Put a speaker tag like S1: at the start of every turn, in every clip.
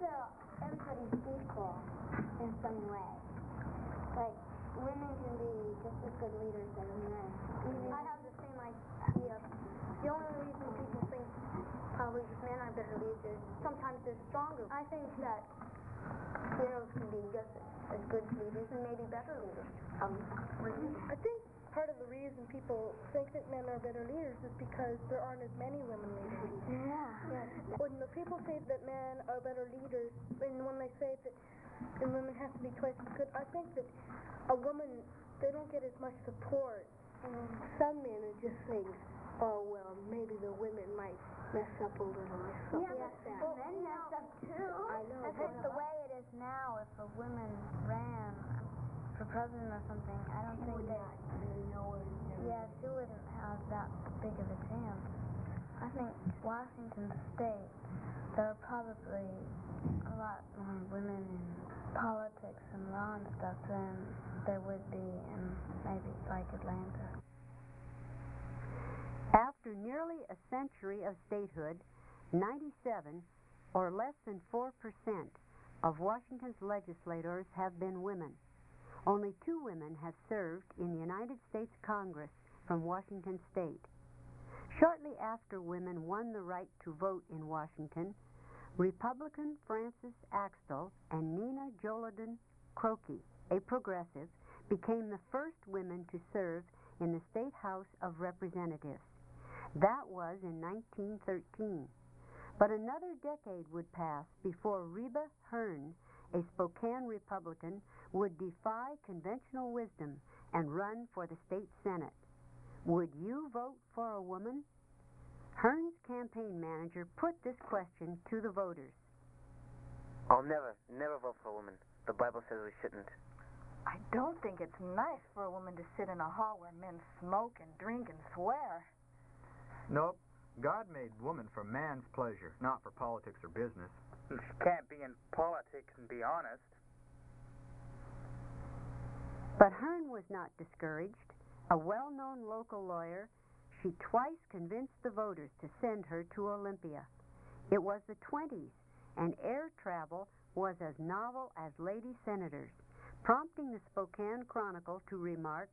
S1: that everybody's equal in some way. Like, women can be just as good leaders as men. I have the same idea. The only reason people think probably men are better leaders, sometimes they're stronger. I think that girls can be just as good leaders and maybe better leaders.
S2: I think part of the reason people think that men are better leaders is because there aren't as many women leaders.
S1: Yeah.
S2: When the people say that men are better leaders, and when they say that the women have to be twice as good, I think that a woman, they don't get as much support. Some men are just saying, oh, well, maybe the women might mess up a little or something like that.
S1: Well, men mess up too.
S2: I know.
S1: That's just the way it is now. If a woman ran for president or something, I don't think that... Yeah, she wouldn't have that big of a chance. I think Washington State, there are probably a lot more women in politics and law and stuff than there would be in maybe like Atlanta.
S3: After nearly a century of statehood, 97, or less than 4%, of Washington's legislators have been women. Only 2 women have served in the United States Congress from Washington State. Shortly after women won the right to vote in Washington, Republican Frances Axtell and Nena Croake, a progressive, became the first women to serve in the State House of Representatives. That was in 1913. But another decade would pass before Reba Hurn, a Spokane Republican, would defy conventional wisdom and run for the state Senate. Would you vote for a woman? Hurn's campaign manager put this question to the voters.
S4: I'll never vote for a woman. The Bible says we shouldn't.
S5: I don't think it's nice for a woman to sit in a hall where men smoke and drink and swear.
S6: Nope. God made woman for man's pleasure, not for politics or business.
S4: She can't be in politics and be honest.
S3: But Hurn was not discouraged. A well-known local lawyer, she twice convinced the voters to send her to Olympia. It was the 20s, and air travel was as novel as lady senators, prompting the Spokane Chronicle to remark,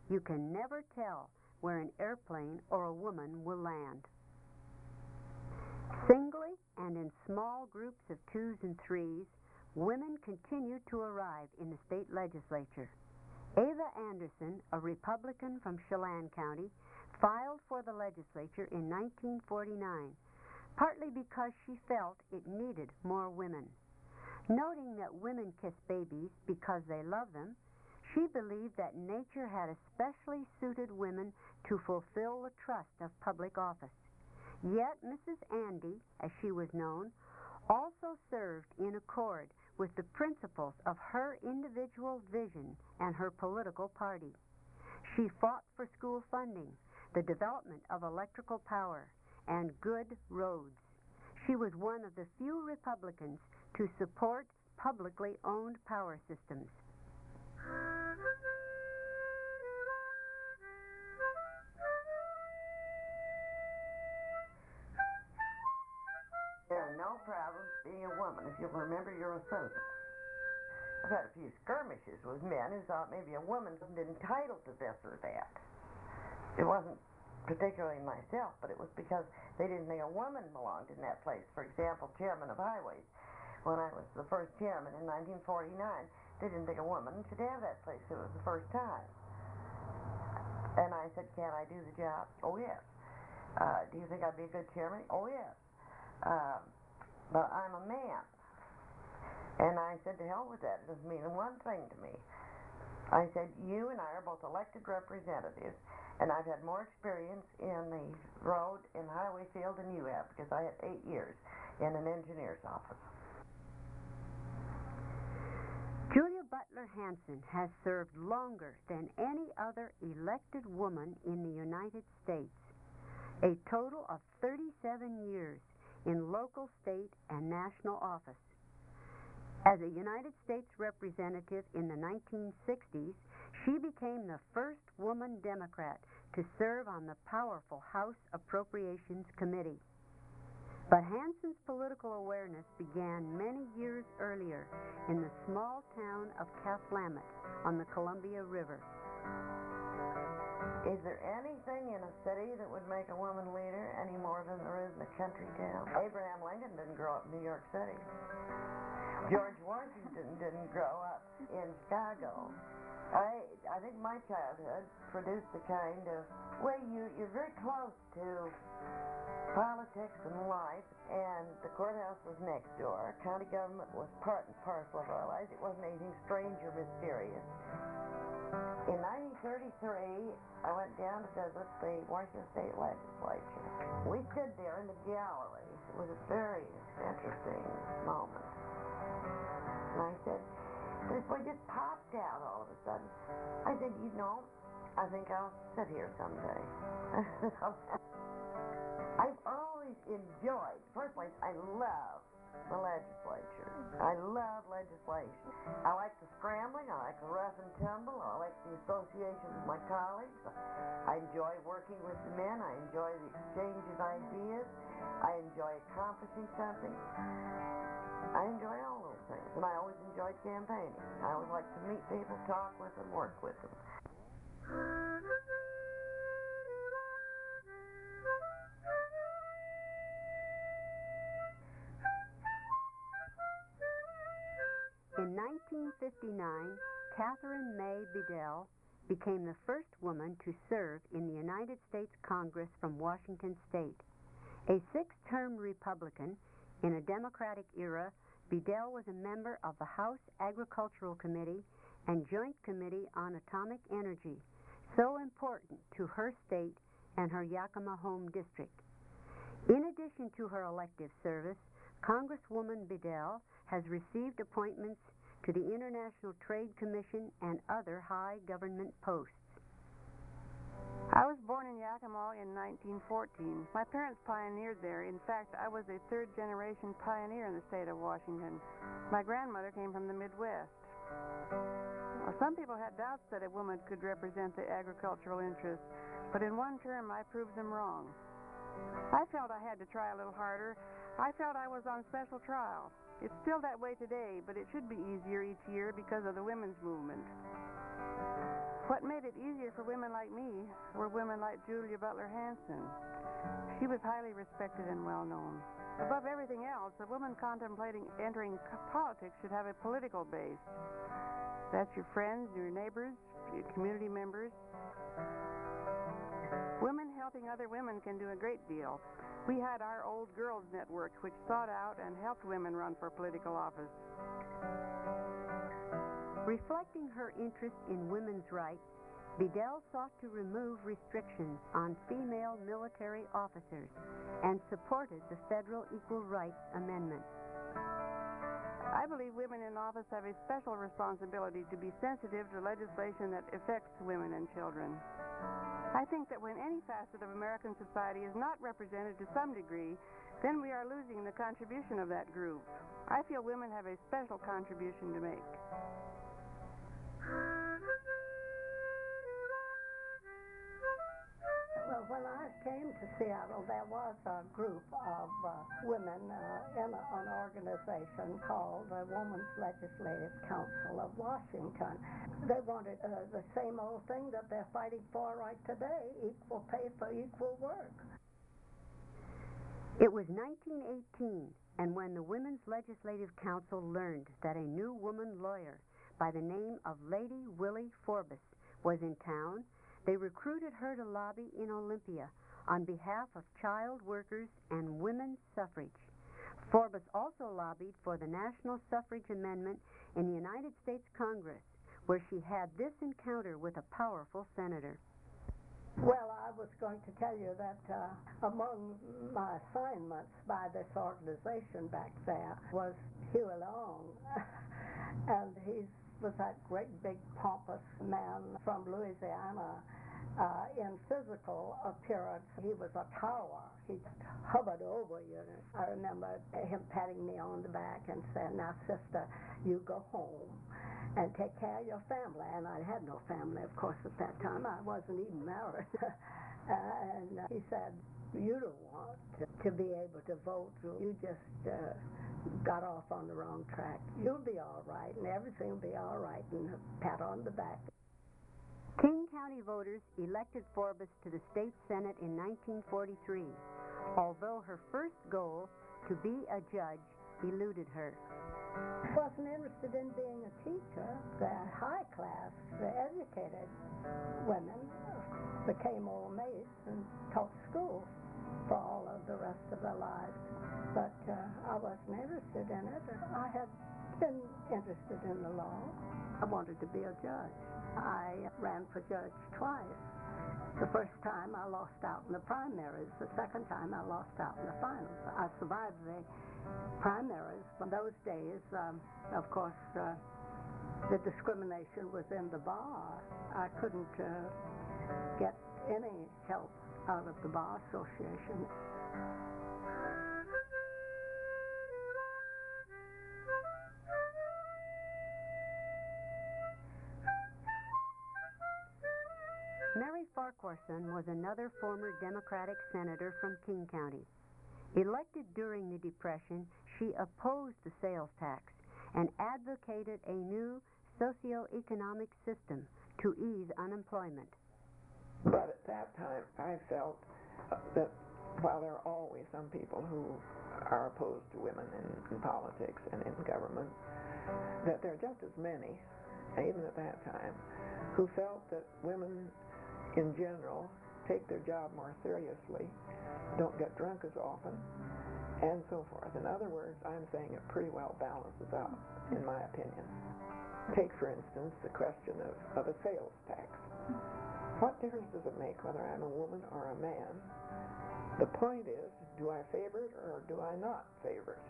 S3: "You can never tell where an airplane or a woman will land." Singly and in small groups of 2s and 3s, women continued to arrive in the state legislature. Eva Anderson, a Republican from Chelan County, filed for the legislature in 1949, partly because she felt it needed more women. Noting that women kiss babies because they love them, she believed that nature had especially suited women to fulfill the trust of public office. Yet Mrs. Andy, as she was known, also served in accord with the principles of her individual vision and her political party. She fought for school funding, the development of electrical power, and good roads. She was one of the few Republicans to support publicly owned power systems.
S7: There are no problems being a woman if you remember you're a citizen. I've had a few skirmishes with men who thought maybe a woman wasn't entitled to this or that. It wasn't particularly myself, but it was because they didn't think a woman belonged in that place. For example, chairman of highways. When I was the first chairman in 1949, they didn't think a woman should have that place. It was the first time. And I said, can I do the job? Oh, yes. Do you think I'd be a good chairman? Oh, yes. But I'm a man. And I said, to hell with that. It doesn't mean one thing to me. I said, you and I are both elected representatives, and I've had more experience in the road and highway field than you have, because I had 8 years in an engineer's office.
S3: Julia Butler Hansen has served longer than any other elected woman in the United States, a total of 37 years in local, state, and national office. As a United States representative in the 1960s, she became the first woman Democrat to serve on the powerful House Appropriations Committee. But Hansen's political awareness began many years earlier in the small town of Cathlamet on the Columbia River.
S7: Is there anything in a city that would make a woman leader any more than there is in a country town? Abraham Lincoln didn't grow up in New York City. George Washington didn't grow up in Chicago. I think my childhood produced the kind of, well, you're very close to politics and life, and the courthouse was next door. County government was part and parcel of our lives. It wasn't anything strange or mysterious. In 1933, I went down to visit the Washington State Legislature. We stood there in the gallery. It was a very interesting moment. And I said, this boy just popped out all of a sudden. I said, you know, I think I'll sit here someday. I've always enjoyed, first place, I love the legislature. I love legislation. I like the scrambling, I like the rough and tumble, I like the association with my colleagues. I enjoy working with the men, I enjoy the exchange of ideas, I enjoy accomplishing something. I enjoy all those things, and I always enjoyed campaigning. I always like to meet people, talk with them, work with them.
S3: In 1959, Catherine May Bedell became the first woman to serve in the United States Congress from Washington State. A six-term Republican in a Democratic era, Bedell was a member of the House Agricultural Committee and Joint Committee on Atomic Energy, so important to her state and her Yakima home district. In addition to her elective service, Congresswoman Bedell has received appointments to the International Trade Commission and other high government posts.
S8: I was born in Yakima in 1914. My parents pioneered there. In fact, I was a third-generation pioneer in the state of Washington. My grandmother came from the Midwest. Well, some people had doubts that a woman could represent the agricultural interests, but in one term I proved them wrong. I felt I had to try a little harder. I felt I was on special trial. It's still that way today, but it should be easier each year because of the women's movement. What made it easier for women like me were women like Julia Butler Hansen. She was highly respected and well known. Above everything else, a woman contemplating entering politics should have a political base. That's your friends, your neighbors, your community members. Women helping other women can do a great deal. We had our Old Girls Network, which sought out and helped women run for political office.
S3: Reflecting her interest in women's rights, Bedell sought to remove restrictions on female military officers and supported the Federal Equal Rights Amendment.
S8: I believe women in office have a special responsibility to be sensitive to legislation that affects women and children. I think that when any facet of American society is not represented to some degree, then we are losing the contribution of that group. I feel women have a special contribution to make.
S9: Well, when I came to Seattle, there was a group of women in an organization called the Women's Legislative Council of Washington. They wanted the same old thing that they're fighting for right today, equal pay for equal work.
S3: It was 1918, and when the Women's Legislative Council learned that a new woman lawyer by the name of Lady Willie Forbus was in town, they recruited her to lobby in Olympia on behalf of child workers and women's suffrage. Forbus also lobbied for the National Suffrage Amendment in the United States Congress, where she had this encounter with a powerful senator.
S9: Well, I was going to tell you that among my assignments by this organization back there was Huey Long. And he was that great big pompous man from Louisiana. In physical appearance, he was a tower. He hovered over you. I remember him patting me on the back and saying, "Now, sister, you go home and take care of your family." And I had no family, of course, at that time. I wasn't even married. And he said, you don't want to be able to vote. You just got off on the wrong track. You'll be all right, and everything will be all right, and a pat on the back.
S3: King County voters elected Forbus to the state senate in 1943, although her first goal, to be a judge, eluded her.
S9: I wasn't interested in being a teacher. The high class, the educated women became old maids and taught school for all of the rest of their lives. But I wasn't interested in it. I had been interested in the law. I wanted to be a judge. I ran for judge twice. The first time I lost out in the primaries. The second time I lost out in the finals. I survived the primaries. In those days, of course, the discrimination was in the bar. I couldn't get any help out of the Bar Association.
S3: Mary Farquharson was another former Democratic senator from King County. Elected during the Depression, she opposed the sales tax and advocated a new socio-economic system to ease unemployment.
S10: But at that time, I felt that while there are always some people who are opposed to women in politics and in government, that there are just as many, even at that time, who felt that women in general take their job more seriously, don't get drunk as often, and so forth. In other words, I'm saying it pretty well balances out, in my opinion. Take, for instance, the question of a sales tax. What difference does it make whether I'm a woman or a man? The point is, do I favor it or do I not favor it?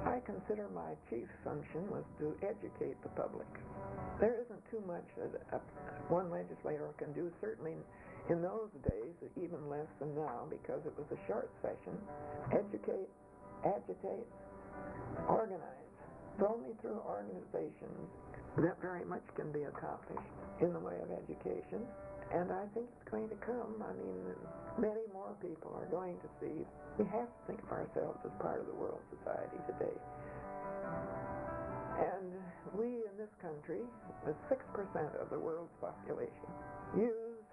S10: I consider my chief function was to educate the public. There isn't too much that one legislator can do, certainly in those days, even less than now, because it was a short session. Educate, agitate, organize. It's only through organizations that very much can be accomplished in the way of education, and I think it's going to come. I mean, many more people are going to see. We have to think of ourselves as part of the world society today. And we in this country, with 6% of the world's population, use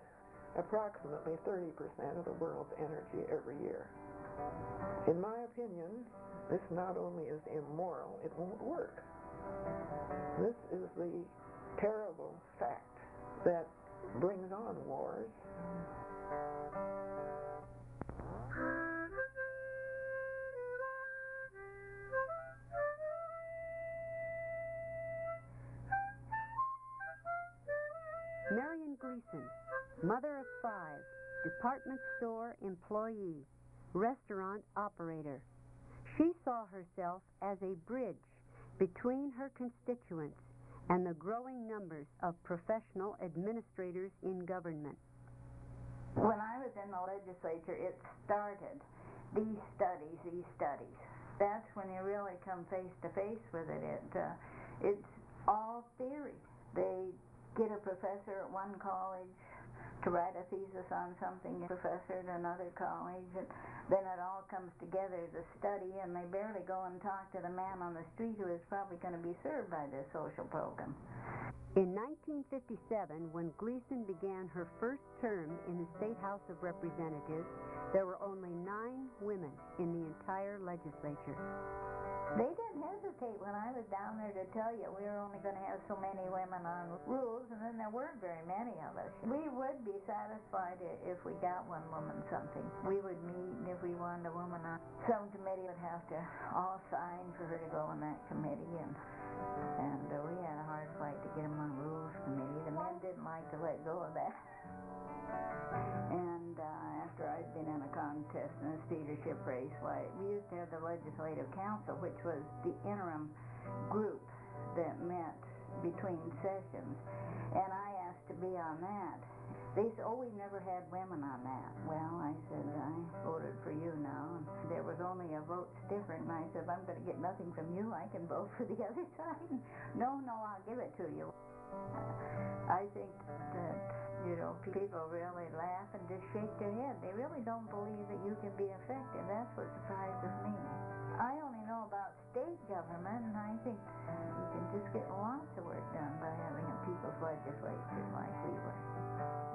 S10: approximately 30% of the world's energy every year. In my opinion, this not only is immoral, it won't work. This is the terrible fact that brings on wars.
S3: Marion Gleason, mother of 5, department store employee, restaurant operator. She saw herself as a bridge between her constituents and the growing numbers of professional administrators in government.
S5: When I was in the legislature, it started, these studies. That's when you really come face to face with it. It's all theory. They get a professor at one college to write a thesis on something, a professor at another college, and then it all comes together as a study, and they barely go and talk to the man on the street who is probably going to be served by this social program.
S3: In 1957, when Gleason began her first term in the State House of Representatives, there were only 9 women in the entire legislature.
S5: They didn't hesitate when I was down there to tell you we were only going to have so many women on rules, and then there weren't very many of us. We would be satisfied if we got one woman something. We would meet, and if we wanted a woman on some committee, would have to all sign for her to go on that committee, and we had a hard fight to get them on rules committee. The men didn't like to let go of that. And after I'd been in a contest in a leadership race, we used to have the Legislative Council, which was the interim group that met between sessions, and I asked to be on that. They said, "Oh, we never had women on that." Well, I said, "I voted for you now." And there was only a vote different, and I said, "I'm going to get nothing from you. I can vote for the other side." No, I'll give it to you. I think that, people really laugh and just shake their head. They really don't believe that you can be effective. That's what surprises me. I only know about state government, and I think you can just get lots of work done by having a people's legislature like we were.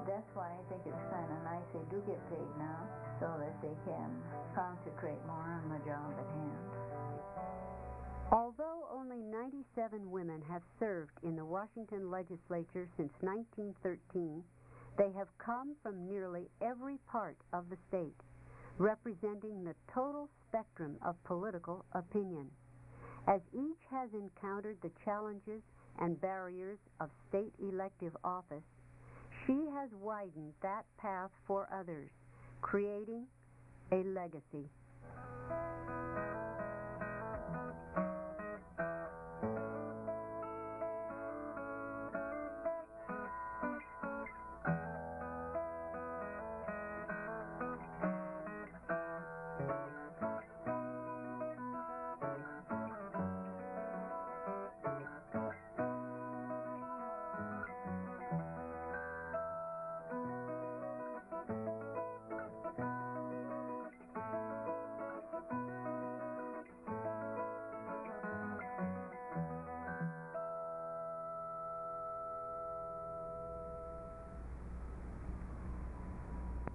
S5: That's why I think it's kind of nice they do get paid now, so that they can concentrate more on the job at hand.
S3: Although only 97 women have served in the Washington Legislature since 1913, they have come from nearly every part of the state, representing the total spectrum of political opinion. As each has encountered the challenges and barriers of state elective office, she has widened that path for others, creating a legacy.